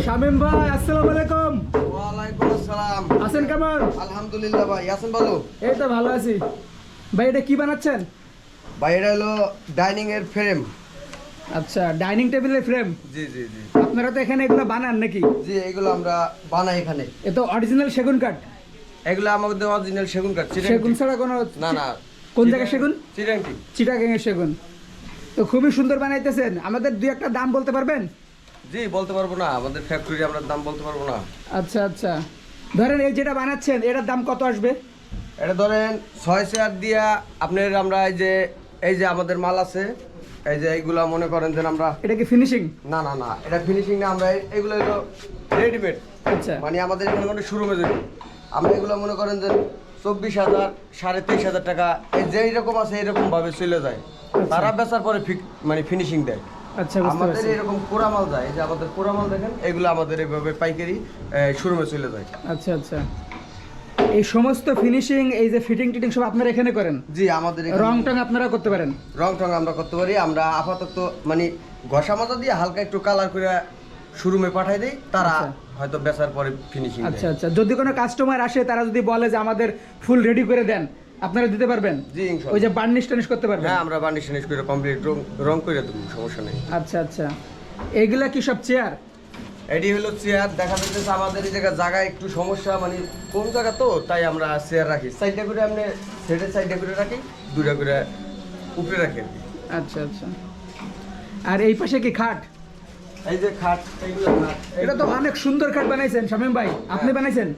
শামীম ভাই, আসসালামু আলাইকুম। ওয়ালাইকুম আসসালাম। আছেন কেমন? আলহামদুলিল্লাহ ভাই, আছেন ভালো? এই তো ভালো আছি। ভাই এটা কি বানাচ্ছেন? ভাই এটা হলো ডাইনিং এর ফ্রেম। আচ্ছা, ডাইনিং টেবিলের ফ্রেম। জি জি জি আপনারা তো এখানে এগুলো বানান নাকি? জি, এগুলো আমরা বানাই এখানে। এ তো অরিজিনাল সেগুন কাঠ। এগুলো আমাদের অরিজিনাল সেগুন কাঠ। সেগুন ছাড়া কোনো না না। কোন জায়গায় সেগুন? চিটাংটি। চিটাগাংয়ের সেগুন। তো খুবই সুন্দর বানাইতেছেন। আমাদের দুই একটা দাম বলতে পারবেন? জি, বলতে পারবো না, আমাদের ফ্যাক্টরি আমরা দাম বলতে পারবো না। আচ্ছা আচ্ছা, ধরেন এই যেটা বানাচ্ছেন এটার দাম কত আসবে? এটা ধরেন 6 চেয়ার দিয়া আপনার আমরা এই যে আমাদের মাল আছে, এই যে এইগুলা মনে করেন যে আমরা এটা কি ফিনিশিং? না না না, এটা ফিনিশিং না, আমরা এগুলো হলো রেডিমেড। আচ্ছা, মানে আমাদের এখানে কোনো শোরুমে যাবে, আমরা এগুলো মনে করেন যে 24,000 23,500 টাকা এই যেই রকম আছে এরকম ভাবে চলে যায়। তারা বেচার পরে মানে ফিনিশিং দেয়। আচ্ছা, বুঝতে আমাদের পারছি। এরকম পোড়া মাল যায়, এই যে আমাদের পোড়া মাল দেখেন, এগুলো আমাদের এইভাবে পাইকারি শোরুমে চলে যায়। আচ্ছা আচ্ছা, এই সমস্ত ফিনিশিং, এই যে ফিটিং টিটিং সব আপনারা এখানে করেন? জি, আমাদের রং টং আপনারা করতে পারেন? রং টং আমরা করতে পারি। আমরা আপাতত মানে ঘষা মাজা দিয়ে হালকা একটু কালার করে শোরুমে পাঠাই দেই, তারা হয়তো বেচার পরে ফিনিশিং। আচ্ছা আচ্ছা, যদি কোনো কাস্টমার আসে তারা যদি বলে যে আমাদের ফুল রেডি করে দেন, আপনারা দিতে পারবেন? জি ইনশাআল্লাহ। ওই যে বার্নিশ টার্নিশ করতে পারবেন? হ্যাঁ, আমরা বার্নিশ টার্নিশ করে কমপ্লিট রং করে দেবো, সমস্যা নেই। আচ্ছা আচ্ছা, এইগুলা কি সব চেয়ার? এটি হলো চেয়ার। দেখা যাচ্ছে আমাদের এই জায়গায় একটু সমস্যা, মানে কোন জায়গা তো, তাই আমরা চেয়ার রাখি সাইডটা করে, আপনি সেটের সাইডটা করে রাখি, দুটা করে উপরে রাখি আর কি। আচ্ছা আচ্ছা, আর এই পাশে কি খাট? এই যে খাট, এইগুলো খাট। এটা তো অনেক সুন্দর খাট বানাইছেন শামীম ভাই, আপনি বানাইছেন?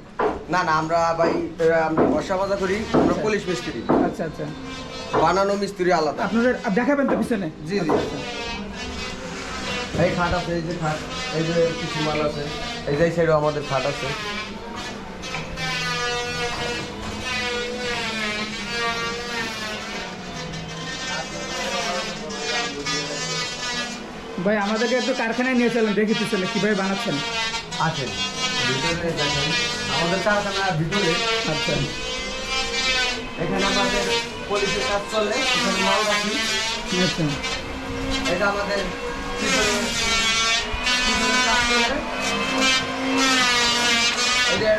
না না, আমরা ভাই আমরা বসা বাজা করি, আমরা পুলিশ মিস্ত্রি। আচ্ছা আচ্ছা, বানানো মিস্ত্রি আলাদা। আপনাদের দেখাবেন তো পিছনে? জি জি। এই খাট আছে, এই যে খাট, এই যে কিছু মাল আছে, এই যে সাইডেও আমাদের খাট আছে। ভাই আমাদেরকে একটু কারখানায় নিয়ে চলেন, দেখি পিছনে কিভাবে বানাচ্ছেন। আছেন ভিতরে দেখেন, আমাদের কারখানার ভিতরে। আচ্ছা, এখানে আমাদের পুলিশের কাজ চলে, এখানে মাল রাখি। আচ্ছা এটা আমাদের পিছনে কাজ চলে। এটা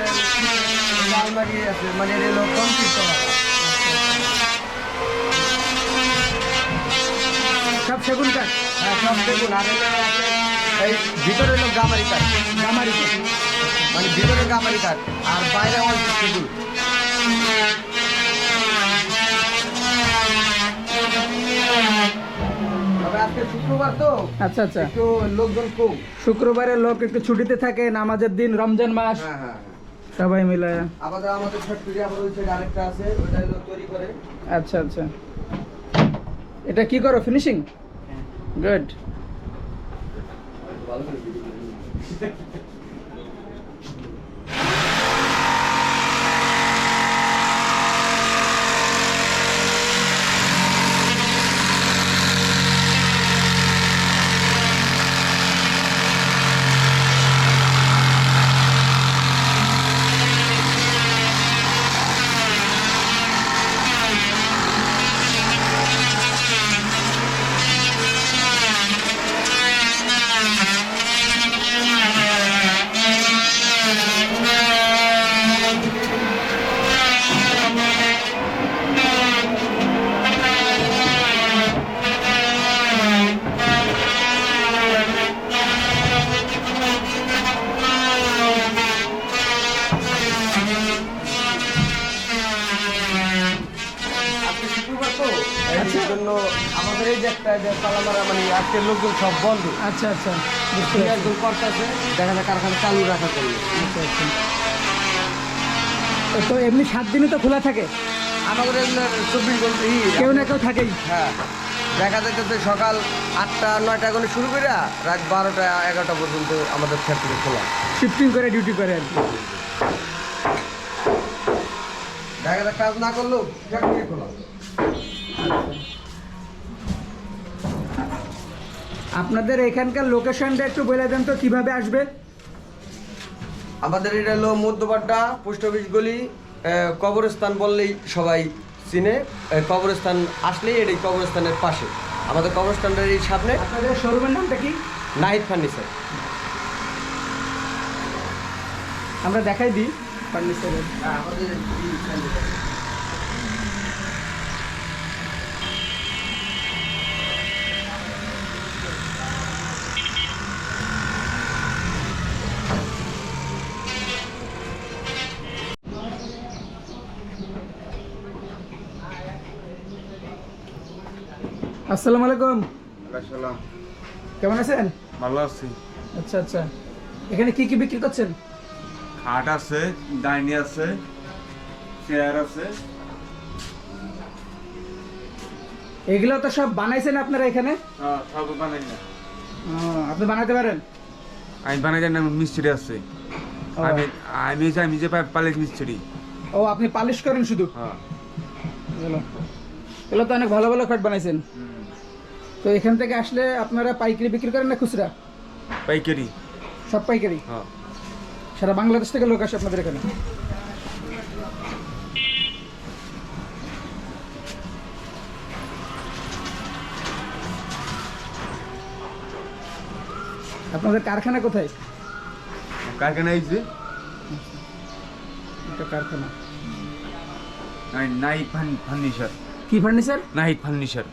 আলমারি আছে, মানে এটা হলো কমপ্লিট করা। সব সেগুন কাঠ? হ্যাঁ, সব দেখুন। আর এটা আছে এই ভিতরে হলো গামারি কাঠ। গামারি কাঠ, মানে ভিতরে গামারি কাঠ, আর বাইরে অল্প সেগুন। তবে আজকে শুক্রবার তো, আচ্ছা আচ্ছা, একটু লোকজন কম। শুক্রবারে লোক একটু ছুটিতে থাকে, নামাজের দিন, রমজান মাস, হ্যাঁ হ্যাঁ। সবাই মিলে। আমাদের ফ্যাক্টরি আবার ওই সাইডে আরেকটা আছে, ওটা হলো তৈরি করে। আচ্ছা আচ্ছা, এটা কি করো, ফিনিশিং? গুড। ভালো করে ভিডিও করে। আজকে শুক্রবার তো, আচ্ছা। এই জন্য আমাদের এই যে একটা যে পালামারা, মানে আজকের লোকজন সব বন্ধ। আচ্ছা আচ্ছা, বুঝতে দুই পারছি। একজন করতেছে, দেখা যায় কারখানা চালু রাখার জন্য। আচ্ছা আচ্ছা, তো এমনি 7 দিনই তো খোলা থাকে? আমাদের এগুলো 24 ঘন্টা কেউ না কেউ থাকেই? হ্যাঁ, দেখা যাচ্ছে সকাল 8টা 9টা করে শুরু করে রাত 12টা 11টা পর্যন্ত আমাদের ফ্যাক্টরি খোলা। শিফটিং করে ডিউটি করে আর কি? দেখা যায় কাজ না করলেও ফ্যাক্টরি খোলা। আপনাদের এখানকার লোকেশনটা একটু বলে দেন তো, কিভাবে আসবে? আমাদের এটা হলো মধ্যপাড্ডা, পোস্ট অফিস গলি, কবরস্থান বললেই সবাই চিনে। কবরস্থান আসলেই এটাই কবরস্থানের পাশে, আমাদের কবরস্থানের এই সামনে। আপনাদের শোরুমের নামটা কি? নাহিদ ফার্নিচার। আমরা দেখাই দিই ফার্নিচারের। আমাদের আসসালামু আলাইকুম, আসসালাম, কেমন আছেন? ভালো আছি। আচ্ছা আচ্ছা, এখানে কি কি বিক্রি করছেন? খাট আছে, ডাইনি আছে, চেয়ার আছে। এগুলো তো সব বানাইছেন আপনারা এখানে? হ্যাঁ, সব বানাই না। ও, আপনি বানাতে পারেন? আমি বানাই জানি না, মিস্ত্রি আছে। ও। আমি যে পালিশ মিস্ত্রি। ও, আপনি পালিশ করেন শুধু? হ্যাঁ। এগুলো এগুলো তো অনেক ভালো ভালো খাট বানাইছেন। তো এখান থেকে আসলে আপনারা পাইকারি বিক্রি করেন না খুচরা? পাইকারি। সব পাইকারি? হ্যাঁ। সারা বাংলাদেশ থেকে লোক আসে আপনাদের এখানে? আপনাদের কারখানা কোথায়? কারখানা আইছে এটা কারখানা নাহিদ ফার্নিচার। কি ফার্নিচার? নাহিদ ফার্নিচার।